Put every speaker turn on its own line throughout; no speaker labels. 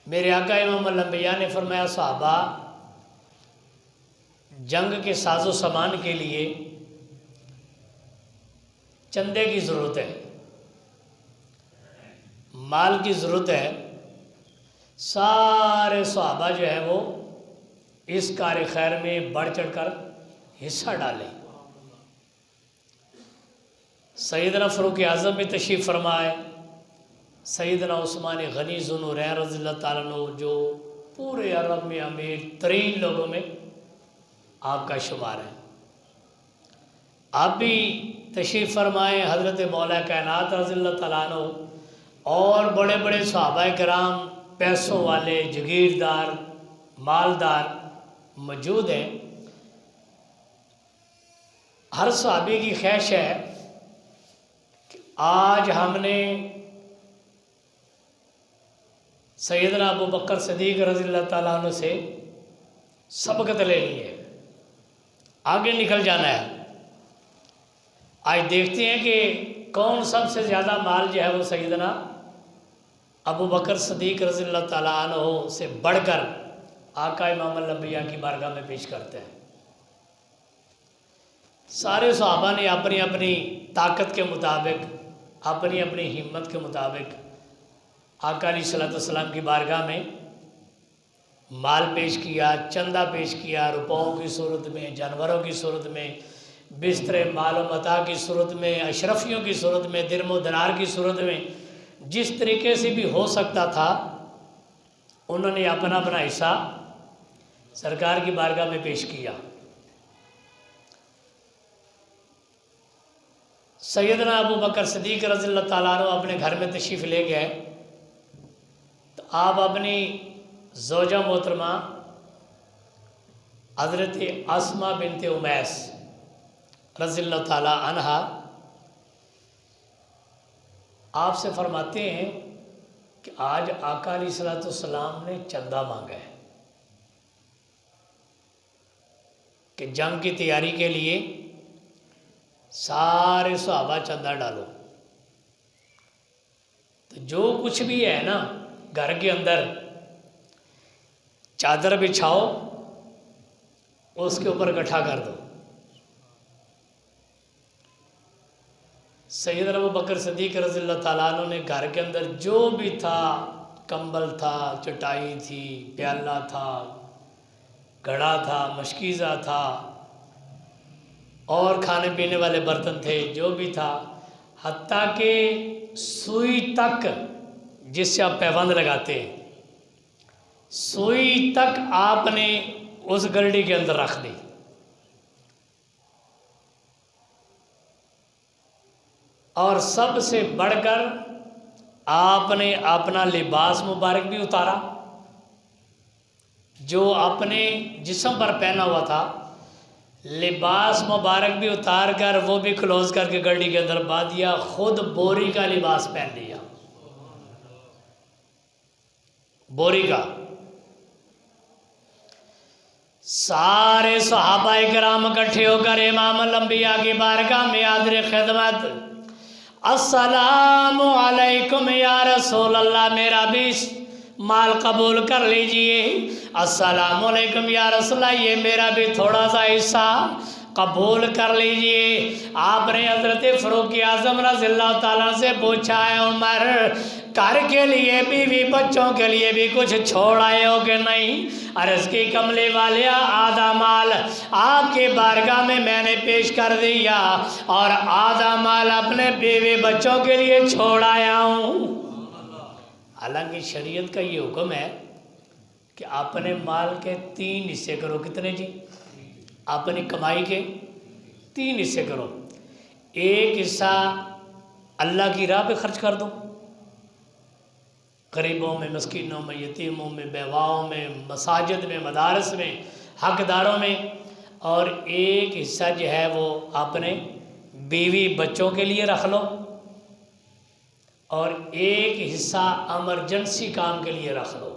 میرے آقا امام الانبیاء نے فرمایا صحابہ جنگ کے ساز و سامان کے لیے چندے کی ضرورت ہے، مال کی ضرورت ہے۔ سارے صحابہ جو ہے وہ اس کار خیر میں بڑھ چڑھ کر حصہ ڈالیں۔ سیدنا فاروق اعظم بھی تشریف فرمائے، سیدنا عثمان غنی ذو النورین رضی اللہ تعالیٰ عنہ جو پورے عرب میں امیر ترین لوگوں میں آپ کا شمار ہے، آپ بھی تشریف فرمائے۔ حضرت مولا کائنات رضی اللہ تعالیٰ عنہ اور بڑے بڑے صحابہ کرام پیسوں والے جگیردار مالدار موجود ہیں۔ ہر صحابی کی خواہش ہے کہ آج ہم نے سیدنا ابو بکر صدیق رضی اللہ تعالیٰ عنہ سے سبقت لینی ہے، آگے نکل جانا ہے۔ آج دیکھتے ہیں کہ کون سب سے زیادہ مال جو ہے وہ سیدنا ابو بکر صدیق رضی اللہ تعالیٰ عنہ سے بڑھ کر آقا امام الانبیاء کی بارگاہ میں پیش کرتے ہیں۔ سارے صحابہ نے اپنی اپنی طاقت کے مطابق، اپنی اپنی ہمت کے مطابق آقا علیہ الصلوۃ والسلام کی بارگاہ میں مال پیش کیا، چندہ پیش کیا، روپوں کی صورت میں، جانوروں کی صورت میں، بستر مال و متاع کی صورت میں، اشرفیوں کی صورت میں، درم و دینار کی صورت میں، جس طریقے سے بھی ہو سکتا تھا انہوں نے اپنا اپنا حصہ سرکار کی بارگاہ میں پیش کیا۔ سیدنا ابو بکر صدیق رضی اللہ تعالیٰ عنہ اپنے گھر میں تشریف لے گئے تو آپ اپنی زوجہ محترمہ حضرت اسماء بنت امیس رضی اللہ تعالیٰ عنہا آپ سے فرماتے ہیں کہ آج آقا علیہ الصلوۃ والسلام نے چندہ مانگا ہے کہ جنگ کی تیاری کے لیے سارے صحابہ چندہ ڈالو۔ تو جو کچھ بھی ہے نا گھر کے اندر، چادر بچھاؤ اس کے اوپر اکٹھا کر دو۔ سیدنا ابو بکر صدیق رضی اللہ تعالیٰ عنہ نے گھر کے اندر جو بھی تھا، کمبل تھا، چٹائی تھی، پیالہ تھا، گھڑا تھا، مشکیزہ تھا اور کھانے پینے والے برتن تھے، جو بھی تھا، حتیٰ کہ سوئی تک جس سے آپ پیوند لگاتے ہیں، سوئی تک آپ نے اس گرڈی کے اندر رکھ دی۔ اور سب سے بڑھ کر آپ نے اپنا لباس مبارک بھی اتارا، جو اپنے جسم پر پہنا ہوا تھا، لباس مبارک بھی اتار کر وہ بھی کلوز کر کے گرڈی کے اندر باندھ دیا، خود بوری کا لباس پہن لیا، بوری کا۔ سارے صحابہ کرام اکٹھے ہو کر امام الانبیاء کی بارگاہ میں حاضر خدمت، السلام علیکم یا رسول اللہ، میرا بھی مال قبول کر لیجئے۔ السلام علیکم یا رسول اللہ، یہ میرا بھی تھوڑا سا حصہ قبول کر لیجئے۔ آپ نے حضرت فاروق اعظم رضی اللہ تعالیٰ سے پوچھا ہے عمر، گھر کے لیے بیوی بچوں کے لیے بھی کچھ چھوڑ آئے ہو کہ نہیں؟ عرض کی کملی والیا، آدھا مال آپ کی بارگاہ میں نے پیش کر دیا اور آدھا مال اپنے بیوی بچوں کے لیے چھوڑ آیا ہوں۔ حالانکہ شریعت کا یہ حکم ہے کہ اپنے مال کے 3 حصے کرو۔ کتنے جی؟ اپنی کمائی کے 3 حصے کرو، 1 حصہ اللہ کی راہ پہ خرچ کر دو، غریبوں میں، مسکینوں میں، یتیموں میں، بیواؤں میں، مساجد میں، مدارس میں، حقداروں میں، اور 1 حصہ جو ہے وہ اپنے بیوی بچوں کے لیے رکھ لو، اور 1 حصہ ایمرجنسی کام کے لیے رکھ لو۔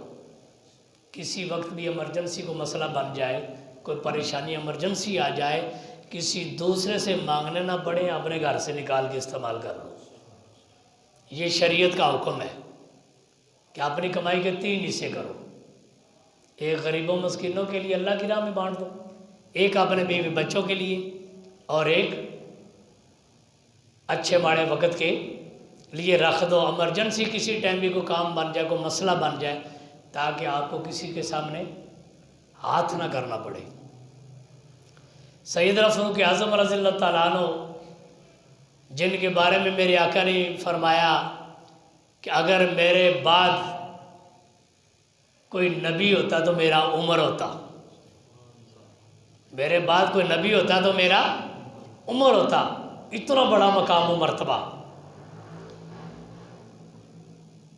کسی وقت بھی ایمرجنسی کو مسئلہ بن جائے، کوئی پریشانی ایمرجنسی آ جائے، کسی دوسرے سے مانگنے نہ پڑے، اپنے گھر سے نکال کے استعمال کر لو۔ یہ شریعت کا حکم ہے۔ کہ اپنی کمائی کے 3 حصے کرو، ایک غریبوں مسکینوں کے لیے اللہ کی راہ میں بانٹ دو، ایک اپنے بیوی بچوں کے لیے، اور ایک اچھے ماڑے وقت کے لیے رکھ دو، ایمرجنسی کسی ٹائم بھی کوئی کام بن جائے، کوئی مسئلہ بن جائے، تاکہ آپ کو کسی کے سامنے ہاتھ نہ کرنا پڑے۔ سیدنا فاروق اعظم رضی اللہ تعالیٰ عنہ، جن کے بارے میں میرے آقا نے فرمایا کہ اگر میرے بعد کوئی نبی ہوتا تو میرا عمر ہوتا، میرے بعد کوئی نبی ہوتا تو میرا عمر ہوتا، اتنا بڑا مقام و مرتبہ۔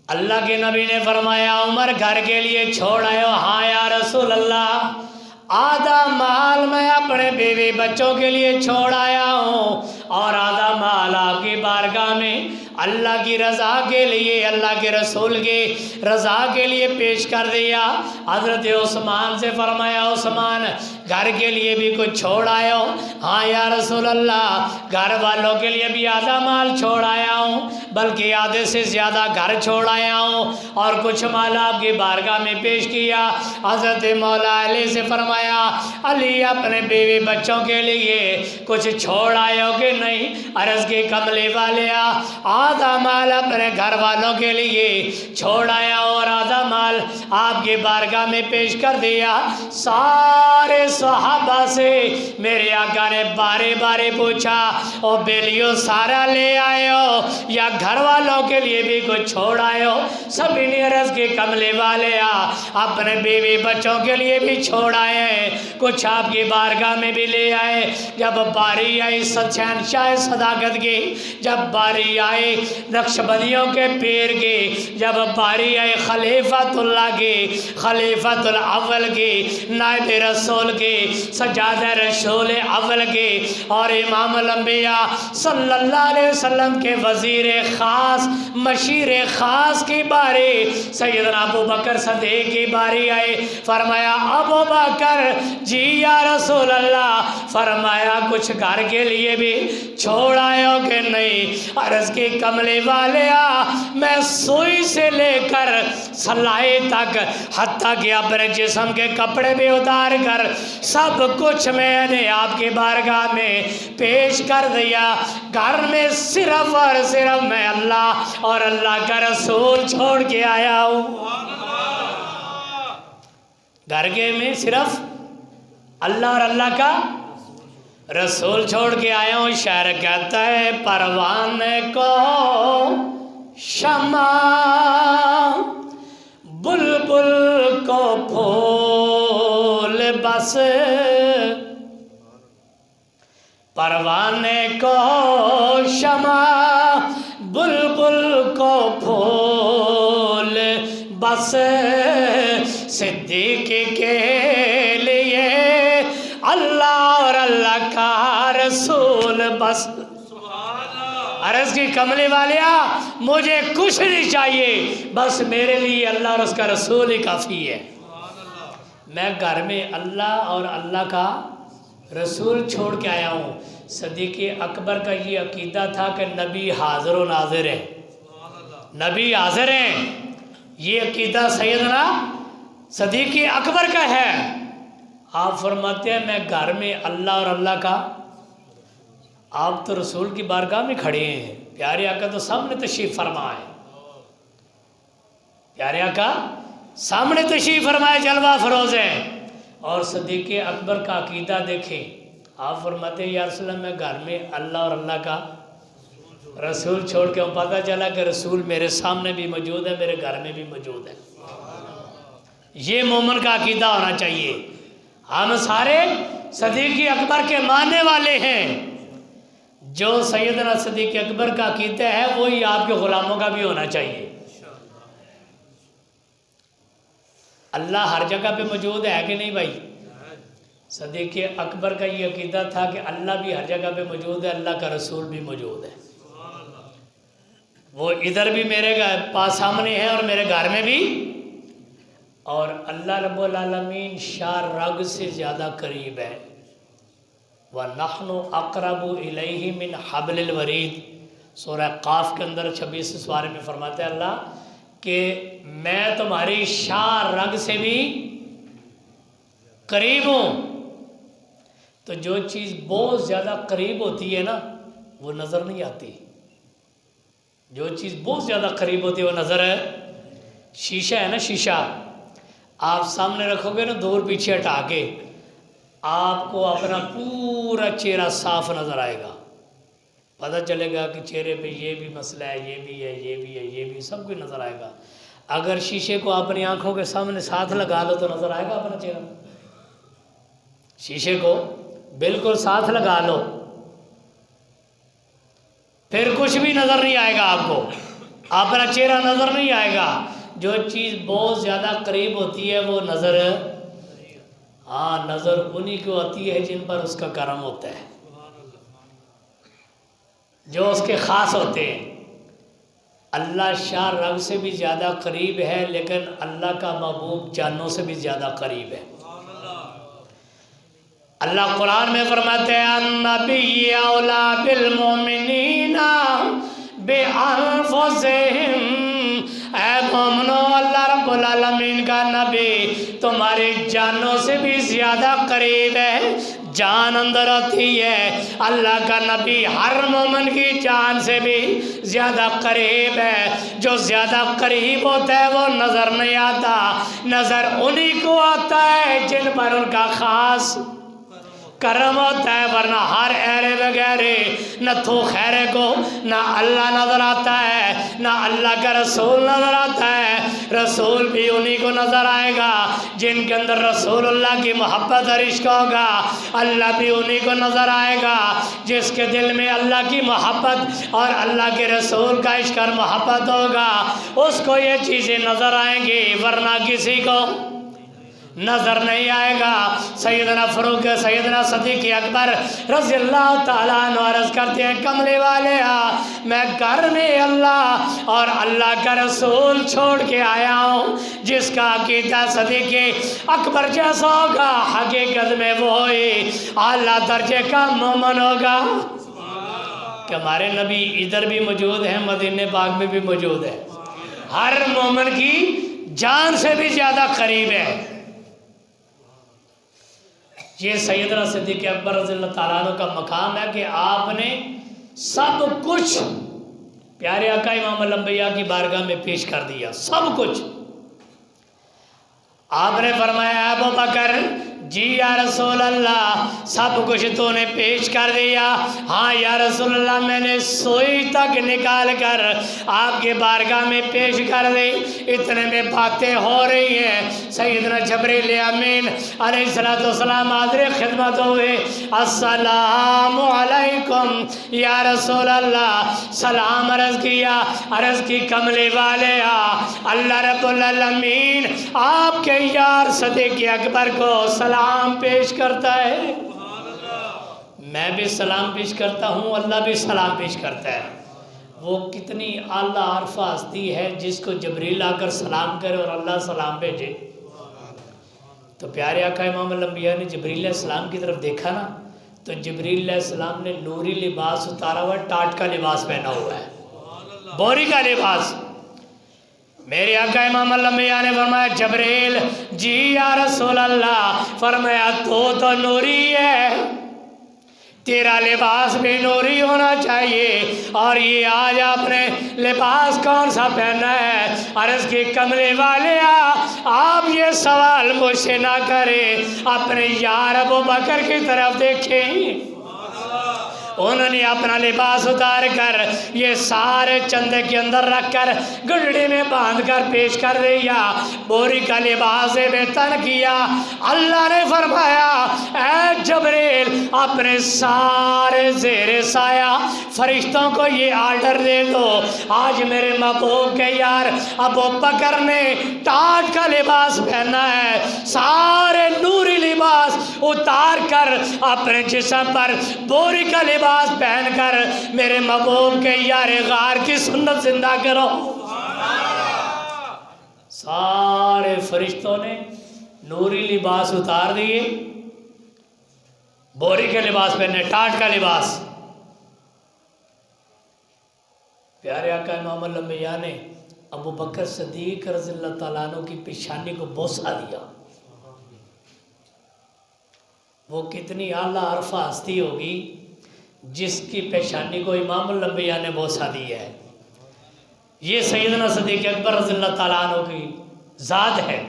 اللہ کے نبی نے فرمایا عمر گھر کے لیے چھوڑ آئے ہو؟ ہاں یا رسول اللہ، آدھا مال میں اپنے بیوی بچوں کے لیے چھوڑ آیا ہوں، اور آدھا مال آپ کی بارگاہ میں اللہ کی رضا کے لیے، اللہ کے رسول کی رضا کے لیے پیش کر دیا۔ حضرت عثمان سے فرمایا عثمان گھر کے لیے بھی کچھ چھوڑ آیا ہو؟ ہاں یا رسول اللہ، گھر والوں کے لیے بھی آدھا مال چھوڑ آیا ہوں، بلکہ آدھے سے زیادہ گھر چھوڑ آیا ہوں، اور کچھ مال آپ کی بارگاہ میں پیش کیا۔ حضرت مولا علی سے فرمایا علی اپنے بیوی بچوں کے لیے کچھ چھوڑ آئے ہو کہ نہیں؟ عرض کی کملی والیا آدھا مال اپنے گھر والوں کے لیے چھوڑ آیا اور آدھا مال آپ کی بارگاہ میں پیش کر دیا۔ سارے صحابہ سے میرے آقا نے بارے بارے پوچھا او بیلیو سارا لے آئے ہو یا گھر والوں کے لیے بھی کچھ چھوڑ آئے ہو؟ سبھی نے عرض کی کملی والیا اپنے بیوی بچوں کے لیے بھی چھوڑ آئے ہیں، کچھ آپ کی بارگاہ میں بھی لے آئے۔ جب باری آئی شہنشاہ صداقت کی، جب باری آئی نقشبندیوں کے پیر کی، جب باری آئی خلیفۃ اللہ کی، خلیفۃ الاول کی، نائب رسول کی، سجادہ رسول اول کی، اور امام الانبیاء صلی اللہ علیہ وسلم کے وزیر خاص مشیر خاص کی باری، سیدنا ابو بکر صدیق کی باری آئی۔ فرمایا ابو بکر جی یا رسول اللہ، فرمایا کچھ گھر کے لیے بھی چھوڑ آئے ہو کہ نہیں؟ عرض کی کملی والیا میں سوئی سے لے کر سلائی تک، حتیٰ کہ اپنے جسم کے کپڑے بھی اتار کر سب کچھ میں نے آپ کی بارگاہ میں پیش کر دیا۔ گھر میں صرف اور صرف میں اللہ اور اللہ کا رسول چھوڑ کے آیا ہوں۔ گھر کے میں صرف اللہ اور اللہ کا رسول چھوڑ کے آیا ہوں۔ شاعر کہتا ہے پروانے کو شمع، بلبل کو پھول بس، پروانے کو شمع، بلبل کو پھول بس، صدیق کے لیے اللہ اور اللہ کا رسول بس۔ عرض کی کملی والیا مجھے کچھ نہیں چاہیے، بس میرے لیے اللہ اور اس کا رسول ہی کافی ہے۔ میں گھر میں اللہ اور اللہ کا رسول چھوڑ کے آیا ہوں۔ صدیق اکبر کا یہ عقیدہ تھا کہ نبی حاضر و ناظر ہے، نبی حاضر ہیں، یہ عقیدہ سیدنا صدیق اکبر کا ہے۔ آپ فرماتے ہیں میں گھر میں اللہ اور اللہ کا، آپ تو رسول کی بارگاہ میں کھڑے ہیں، پیارے آقا تو سامنے تشریف فرما ہے، پیارے آقا سامنے تشریف فرمائے، جلوہ فروز ہے، اور صدیق اکبر کا عقیدہ دیکھیں۔ آپ فرماتے ہیں یا رسول اللہ میں گھر میں اللہ اور اللہ کا رسول چھوڑ کے ہوں، پتہ چلا کہ رسول میرے سامنے بھی موجود ہے، میرے گھر میں بھی موجود ہے۔ یہ مومن کا عقیدہ ہونا چاہیے۔ ہم سارے صدیق اکبر کے ماننے والے ہیں، جو سیدنا صدیق اکبر کا عقیدہ ہے وہی آپ کے غلاموں کا بھی ہونا چاہیے۔ اللہ ہر جگہ پہ موجود ہے کہ نہیں بھائی؟ صدیق اکبر کا یہ عقیدہ تھا کہ اللہ بھی ہر جگہ پہ موجود ہے، اللہ کا رسول بھی موجود ہے، وہ ادھر بھی میرے پاس سامنے ہے اور میرے گھر میں بھی، اور اللہ رب العالمین شار رگ سے زیادہ قریب ہے۔ وَنَحْنُ أَقْرَبُ إِلَيْهِ مِنْ حَبْلِ الْوَرِيدِ، سورہ قاف کے اندر 26 سوارے میں فرماتے ہیں اللہ کہ میں تمہاری شاہ رگ سے بھی قریب ہوں. تو جو چیز بہت زیادہ قریب ہوتی ہے نا وہ نظر نہیں آتی. جو چیز بہت زیادہ قریب ہوتی ہے وہ نظر ہے. شیشہ ہے نا، شیشہ آپ سامنے رکھو گے نا دور پیچھے ہٹا کے، آپ کو اپنا پورا چہرہ صاف نظر آئے گا. پتہ چلے گا کہ چہرے پہ یہ بھی مسئلہ ہے، یہ بھی ہے، یہ بھی ہے، یہ بھی، سب کچھ نظر آئے گا. اگر شیشے کو اپنی آنکھوں کے سامنے ساتھ لگا لو تو نظر آئے گا اپنا چہرہ. شیشے کو بالکل ساتھ لگا لو پھر کچھ بھی نظر نہیں آئے گا، آپ کو اپنا چہرہ نظر نہیں آئے گا. جو چیز بہت زیادہ قریب ہوتی ہے وہ نظر، ہاں نظر انہی کو آتی ہے جن پر اس کا کرم ہوتا ہے، جو اس کے خاص ہوتے ہیں. اللہ شاہ رگ سے بھی زیادہ قریب ہے، لیکن اللہ کا محبوب جانوں سے بھی زیادہ قریب ہے. اللہ قرآن میں فرماتے ہیں النبی اولا بالمؤمنین بانفسہم، اے مومنو اللہ رب العالمین کا نبی تمہاری جانوں سے بھی زیادہ قریب ہے. جان اندر ہوتی ہے، اللہ کا نبی ہر مومن کی جان سے بھی زیادہ قریب ہے. جو زیادہ قریب ہوتا ہے وہ نظر نہیں آتا، نظر انہی کو آتا ہے جن پر ان کا خاص کرم ہوتا ہے. ورنہ ہر ایرے وغیرے نہ تو خیرے کو نہ اللہ نظر آتا ہے، نہ اللہ کا رسول نظر آتا ہے. رسول بھی انہی کو نظر آئے گا جن کے اندر رسول اللہ کی محبت اور عشق ہوگا. اللہ بھی انہی کو نظر آئے گا جس کے دل میں اللہ کی محبت اور اللہ کے رسول کا عشق اور محبت ہوگا، اس کو یہ چیزیں نظر آئیں گی، ورنہ کسی کو نظر نہیں آئے گا. سیدنا فاروق سیدنا صدیق اکبر رضی اللہ تعالیٰ عنہ عرض کرتے ہیں کملے والے میں گھر میں اللہ اور اللہ کا رسول چھوڑ کے آیا ہوں. جس کا عقیدہ صدیق اکبر جیسا ہوگا حقیقت میں وہی اعلیٰ درجے کا مومن ہوگا. کہ ہمارے نبی ادھر بھی موجود ہیں، مدینہ پاک میں بھی موجود ہے، ہر مومن کی جان سے بھی زیادہ قریب ہے. یہ سیدنا صدیق اکبر رضی اللہ تعالیٰ عنہ کا مقام ہے کہ آپ نے سب کچھ پیارے آقا امام الانبیاء کی بارگاہ میں پیش کر دیا. سب کچھ آپ نے فرمایا ابو بکر جی یا رسول اللہ سب کچھ تو نے پیش کر دیا. ہاں یا رسول اللہ میں نے سوئی تک نکال کر آپ کے بارگاہ میں پیش کر دی. اتنے میں باتیں ہو رہی ہیں، سیدنا جبریل امین علیہ السلام حاضر خدمت ہوئے. السلام علیکم یا رسول اللہ، سلام عرض کیا. عرض کی کملے والے اللہ رب العالمین آپ کے یار صدیق اکبر کو سلام پیش کرتا ہے. میں بھی سلام پیش کرتا ہوں، اللہ بھی سلام پیش کرتا ہے. وہ کتنی اعلیٰ عرفہ ہستی ہے جس کو جبریل آ کر سلام کرے اور اللہ سلام بھیجے. تو پیارے آقا امام الانبیاء نے جبریل علیہ السلام کی طرف دیکھا نا، تو جبریل علیہ السلام نے نوری لباس اتارا ہوا، ٹاٹ کا لباس پہنا ہوا ہے، بوری کا لباس. میرے آقا امام الانبیاء نے فرمایا جبریل جی یا رسول اللہ، فرمایا تو نوری ہے، تیرا لباس بھی نوری ہونا چاہیے. اور یہ آج آپ نے لباس کون سا پہنا ہے؟ عرض کی کملے والے آپ یہ سوال مجھ سے نہ کریں، اپنے یار ابو بکر کی طرف دیکھیں. انہوں نے اپنا لباس اتار کر یہ سارے چندے کے اندر رکھ کر گڈڑی میں باندھ کر پیش کر دیا، بوری کا لباس بے تن کیا. اللہ نے فرمایا اے جبریل اپنے سارے زیر سایہ فرشتوں کو یہ آرڈر دے دو، آج میرے محبوب کے یار ابو بکر نے ٹاٹ کا لباس پہنا ہے، سارے نوری لباس اتار کر اپنے جسم پر بوری کا لباس پہن کر میرے محبوب کے یار غار کی سنت زندہ کرو. سارے فرشتوں نے نوری لباس اتار دیے، بوری کے لباس پہنے، ٹاٹ کا لباس. پیارے آقا امام الانبیاء نے ابو بکر صدیق رضی اللہ تعالیٰ عنہ کی پیشانی کو بوسہ دیا. وہ کتنی اعلیٰ عرفہ ہستی ہوگی جس کی پیشانی کو امام الانبیاء نے بوسہ دیا ہے. یہ سیدنا صدیق اکبر رضی اللہ تعالیٰ عنہ کی ذات ہے.